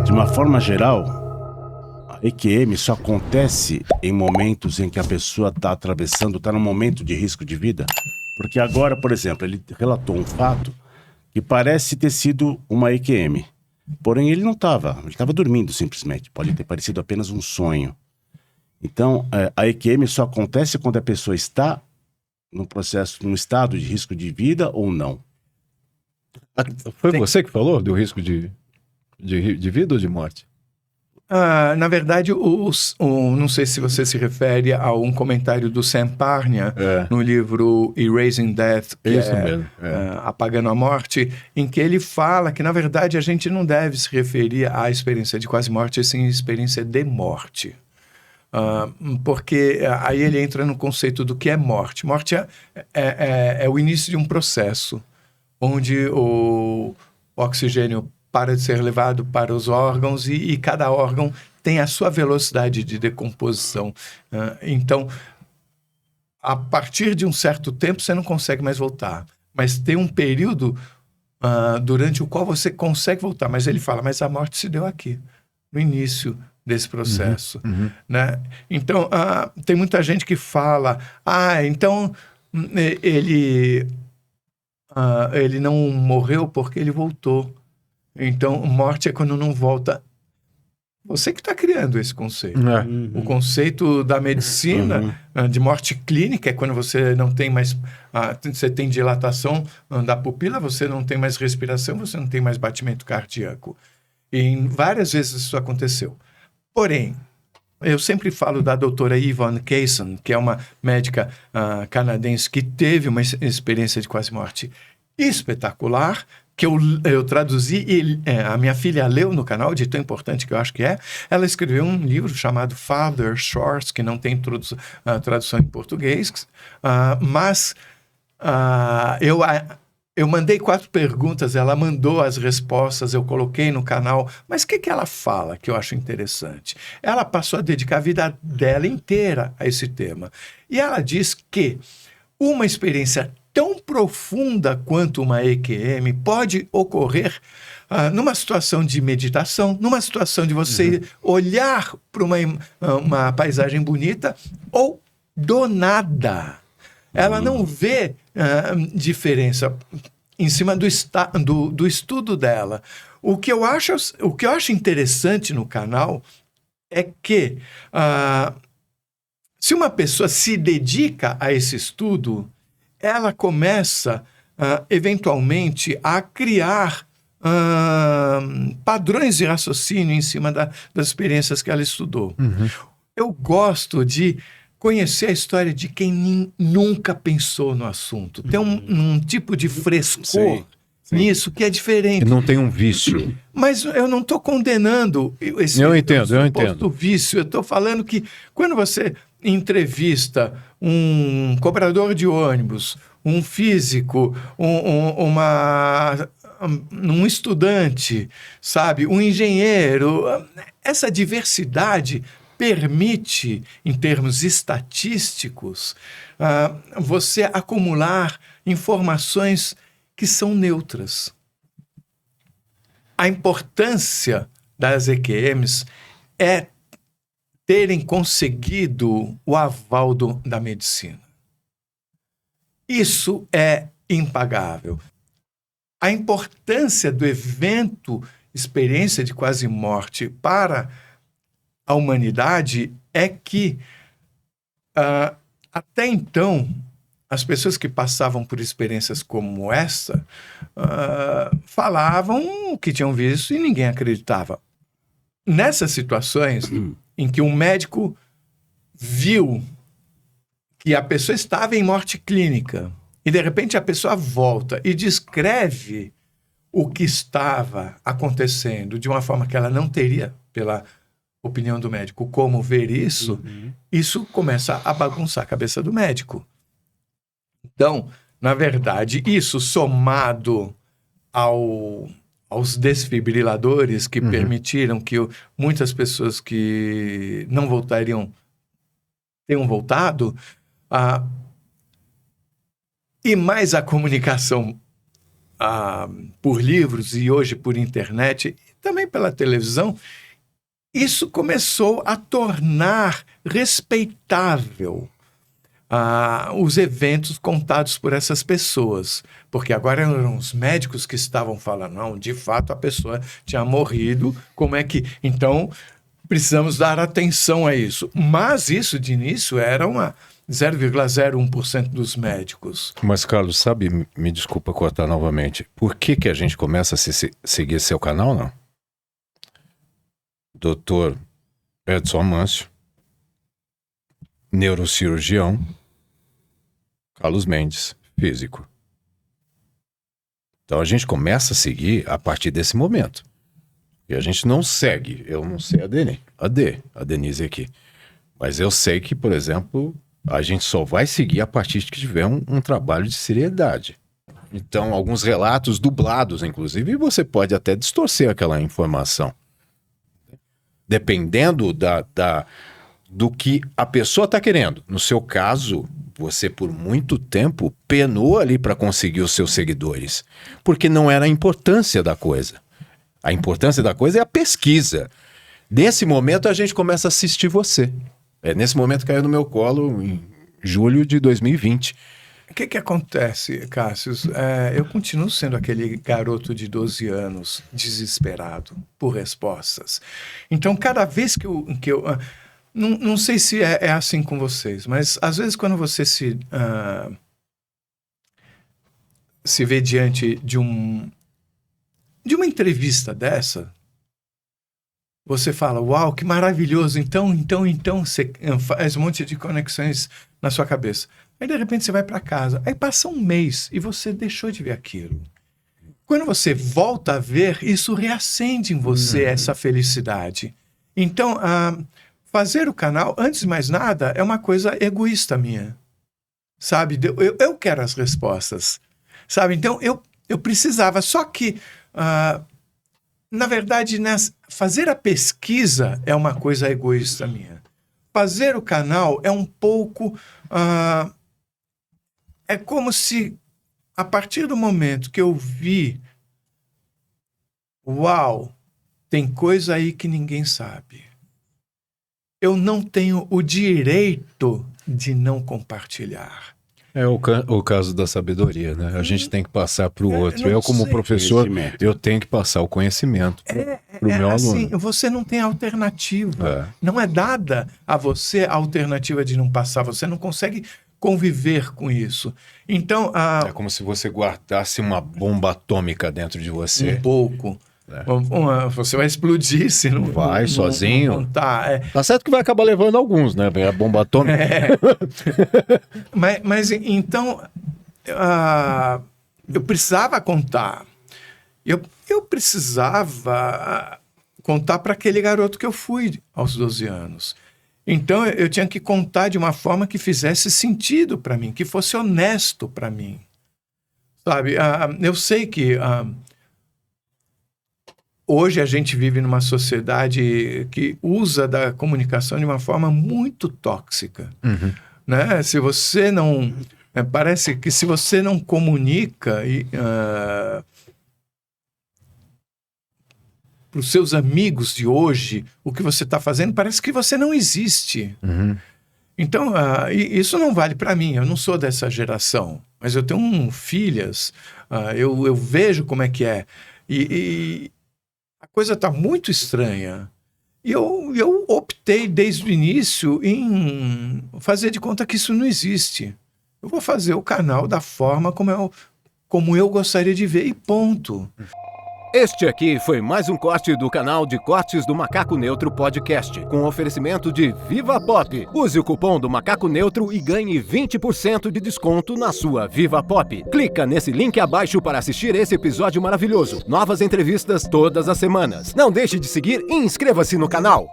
De uma forma geral, a EQM só acontece em momentos em que a pessoa está atravessando, está num momento de risco de vida. Porque agora, por exemplo, ele relatou um fato que parece ter sido uma EQM. Porém, ele não estava, ele estava dormindo simplesmente. Pode ter parecido apenas um sonho. Então, a EQM só acontece quando a pessoa está num processo, num estado de risco de vida ou não. Foi você que falou do risco de vida ou de morte? Na verdade, não sei se você se refere a um comentário do Sam Parnia no livro Erasing Death, que Isso mesmo, Apagando a Morte, em que ele fala que, na verdade, a gente não deve se referir à experiência de quase morte, sim à experiência de morte. Porque aí ele entra no conceito do que é morte. Morte é o início de um processo onde o oxigênio para de ser levado para os órgãos e cada órgão tem a sua velocidade de decomposição. Então, a partir de um certo tempo, você não consegue mais voltar. Mas tem um período durante o qual você consegue voltar. Mas ele fala, mas a morte se deu aqui, no início desse processo. Né? Então, tem muita gente que fala, então ele não morreu porque ele voltou. Então, morte é quando não volta. Você que está criando esse conceito. O conceito da medicina de morte clínica é quando você não tem mais... você tem dilatação da pupila, você não tem mais respiração, você não tem mais batimento cardíaco. E várias vezes isso aconteceu. Porém, eu sempre falo da doutora Yvonne Kaysen, que é uma médica canadense que teve uma experiência de quase morte espetacular, que eu traduzi e a minha filha leu no canal, de tão importante que eu acho que é. Ela escreveu um livro chamado Father Shores, que não tem tradução em português, mas eu mandei 4 perguntas, ela mandou as respostas, eu coloquei no canal. Mas o que ela fala que eu acho interessante? Ela passou a dedicar a vida dela inteira a esse tema. E ela diz que uma experiência tão profunda quanto uma EQM pode ocorrer numa situação de meditação, numa situação de você olhar para uma paisagem bonita ou do nada. Ela não vê diferença em cima do estudo dela. O que eu acho interessante no canal é que se uma pessoa se dedica a esse estudo, ela começa, eventualmente, a criar padrões de raciocínio em cima das experiências que ela estudou. Eu gosto de conhecer a história de quem nunca pensou no assunto. Tem um tipo de frescor nisso que é diferente. E não tem um vício. Mas eu não estou condenando esse suposto vício. Eu estou falando que quando você entrevista um cobrador de ônibus, um físico, um estudante, sabe, um engenheiro, essa diversidade permite, em termos estatísticos, você acumular informações que são neutras. A importância das EQMs é terem conseguido o aval da medicina. Isso é impagável. A importância do evento experiência de quase morte para a humanidade é que, até então, as pessoas que passavam por experiências como essa falavam que tinham visto e ninguém acreditava. Nessas situações em que um médico viu que a pessoa estava em morte clínica e, de repente, a pessoa volta e descreve o que estava acontecendo de uma forma que ela não teria, pela opinião do médico, como ver isso, isso começa a bagunçar a cabeça do médico. Então, na verdade, isso somado aos desfibriladores que permitiram que muitas pessoas que não voltariam tenham voltado, e mais a comunicação por livros e hoje por internet, e também pela televisão, isso começou a tornar respeitável os eventos contados por essas pessoas. Porque agora eram os médicos que estavam falando, não, de fato a pessoa tinha morrido, como é que... Então, precisamos dar atenção a isso. Mas isso, de início, era 0,01% dos médicos. Mas, Carlos, sabe, me desculpa cortar novamente, por que a gente começa a seguir seu canal, não? Dr. Edson Amâncio, neurocirurgião, Carlos Mendes, físico. Então a gente começa a seguir a partir desse momento. E a gente não segue, eu não sei a Denise aqui. Mas eu sei que, por exemplo, a gente só vai seguir a partir de que tiver um trabalho de seriedade. Então, alguns relatos dublados, inclusive, você pode até distorcer aquela informação. Dependendo do que a pessoa está querendo. No seu caso, você por muito tempo penou ali para conseguir os seus seguidores, porque não era a importância da coisa. A importância da coisa é a pesquisa. Nesse momento a gente começa a assistir você. Nesse momento caiu no meu colo em julho de 2020. O que acontece, Cássio? Eu continuo sendo aquele garoto de 12 anos desesperado por respostas. Então, cada vez que eu não sei se é assim com vocês, mas às vezes quando você se vê diante de uma entrevista dessa, você fala, uau, que maravilhoso, então você faz um monte de conexões na sua cabeça. Aí de repente você vai para casa, aí passa um mês e você deixou de ver aquilo. Quando você volta a ver, isso reacende em você essa felicidade. Então, fazer o canal, antes de mais nada, é uma coisa egoísta minha, sabe? Eu quero as respostas, sabe? Então, eu precisava, só que, na verdade, fazer a pesquisa é uma coisa egoísta minha. Fazer o canal é um pouco... é como se, a partir do momento que eu vi, uau, tem coisa aí que ninguém sabe. Eu não tenho o direito de não compartilhar. É o caso da sabedoria, né? A gente tem que passar para o outro. Eu, como professor, eu tenho que passar o conhecimento para o meu aluno. Você não tem alternativa. Não é dada a você a alternativa de não passar. Você não consegue conviver com isso. Então, é como se você guardasse uma bomba atômica dentro de você. Um pouco. Você vai explodir se não vai sozinho. Não tá. Tá certo que vai acabar levando alguns, né? A bomba atômica. Mas então eu precisava contar. Eu precisava contar para aquele garoto que eu fui aos 12 anos. Então eu tinha que contar de uma forma que fizesse sentido para mim, que fosse honesto para mim. Sabe? Eu sei que hoje a gente vive numa sociedade que usa da comunicação de uma forma muito tóxica. Né? Se você não... parece que se você não comunica para os seus amigos de hoje o que você está fazendo, parece que você não existe. Então, isso não vale para mim. Eu não sou dessa geração, mas eu tenho filhas. Eu vejo como é que é. E a coisa está muito estranha. E eu optei desde o início em fazer de conta que isso não existe. Eu vou fazer o canal da forma como eu gostaria de ver e ponto. Este aqui foi mais um corte do canal de Cortes do Macaco Neutro Podcast, com oferecimento de Viva Pop. Use o cupom do Macaco Neutro e ganhe 20% de desconto na sua Viva Pop. Clica nesse link abaixo para assistir esse episódio maravilhoso. Novas entrevistas todas as semanas. Não deixe de seguir e inscreva-se no canal.